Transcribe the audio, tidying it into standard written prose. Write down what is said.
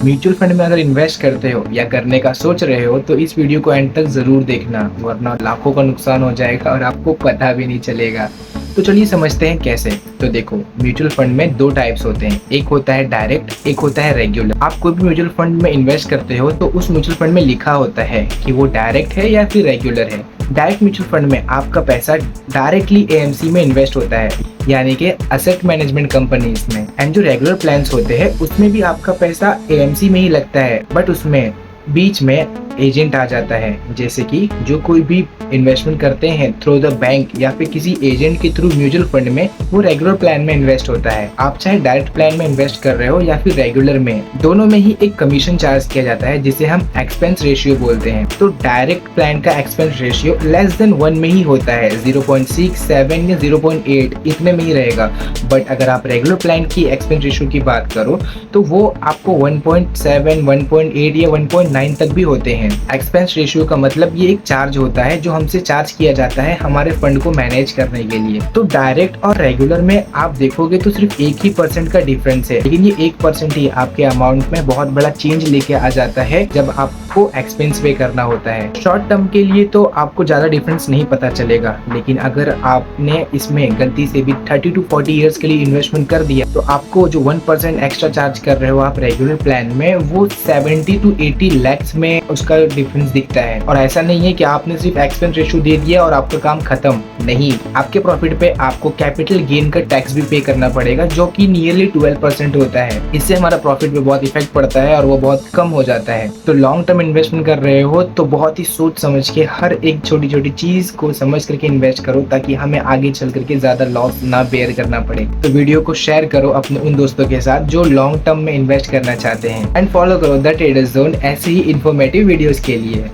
Mutual fund में अगर invest करते हो या करने का सोच रहे हो तो इस वीडियो को एंड तक ज़रूर देखना, वरना लाखों का नुकसान हो जाएगा और आपको पता भी नहीं चलेगा। तो चलिए समझते हैं कैसे। तो देखो, म्यूचुअल फंड में दो टाइप्स होते हैं, एक होता है डायरेक्ट, एक होता है रेगुलर। आप कोई भी म्यूचुअल फंड में इन्वेस्ट करते हो तो उस म्यूचुअल फंड में लिखा होता है कि वो डायरेक्ट है या फिर रेगुलर है। डायरेक्ट म्यूचुअल फंड में आपका पैसा डायरेक्टली एएमसी में इन्वेस्ट होता है, यानी कि असेट मैनेजमेंट कंपनीज में। एंड जो रेगुलर प्लान्स होते हैं उसमें भी आपका पैसा एएमसी में ही लगता है, बट उसमें बीच में एजेंट आ जाता है। जैसे कि जो कोई भी इन्वेस्टमेंट करते हैं थ्रू द बैंक या फिर किसी एजेंट के थ्रू म्यूचुअल फंड में, वो रेगुलर प्लान में इन्वेस्ट होता है। आप चाहे डायरेक्ट प्लान में इन्वेस्ट कर रहे हो या फिर रेगुलर में, दोनों में ही एक कमीशन चार्ज किया जाता है जिसे हम एक्सपेंस रेशियो बोलते हैं। तो डायरेक्ट प्लान का एक्सपेंस रेशियो लेस देन 1 में ही होता है, 0.6, 7 या 0.8 इतने में ही रहेगा। बट अगर आप रेगुलर प्लान की एक्सपेंस रेशियो की बात करो तो वो आपको 1.7, 1.8 या 1.9 तक भी होते हैं। एक्सपेंस रेशियो का मतलब ये एक चार्ज होता है जो हमसे चार्ज किया जाता है हमारे फंड को मैनेज करने के लिए। तो डायरेक्ट और रेगुलर में आप देखोगे तो सिर्फ 1% का डिफरेंस है, लेकिन ये 1% ही आपके अमाउंट में बहुत बड़ा चेंज लेके आ जाता है जब आपको एक्सपेंस पे करना होता है। शॉर्ट टर्म के लिए तो आपको ज्यादा डिफरेंस नहीं पता चलेगा, लेकिन अगर आपने इसमें गलती से भी 30 to 40 ईयर्स के लिए इन्वेस्टमेंट कर दिया तो आपको जो 1% एक्स्ट्रा चार्ज कर रहे हो आप रेगुलर प्लान में, वो 70 to 80 lakhs में उसका डिफरेंस दिखता है। और ऐसा नहीं है कि आपने सिर्फ एक्सपेंस रेशियो दे दिया और आपका काम खत्म, नहीं। आपके प्रॉफिट पे आपको कैपिटल गेन का टैक्स भी पे करना पड़ेगा जो कि नियरली 12% होता है। इससे हमारा प्रॉफिट पे बहुत इफेक्ट पड़ता है और वो बहुत कम हो जाता है। तो लॉन्ग टर्म इन्वेस्टमेंट कर रहे हो तो बहुत ही सोच समझ के हर एक छोटी छोटी चीज को समझ करके इन्वेस्ट करो, ताकि हमें आगे चल करके ज्यादा लॉस ना बेयर करना पड़े। तो वीडियो को शेयर करो अपने उन दोस्तों के साथ जो लॉन्ग टर्म में इन्वेस्ट करना चाहते हैं, एंड फॉलो करो द ट्रेडर्स जोन ऐसे ही इन्फॉर्मेटिव वीडियोस के लिए।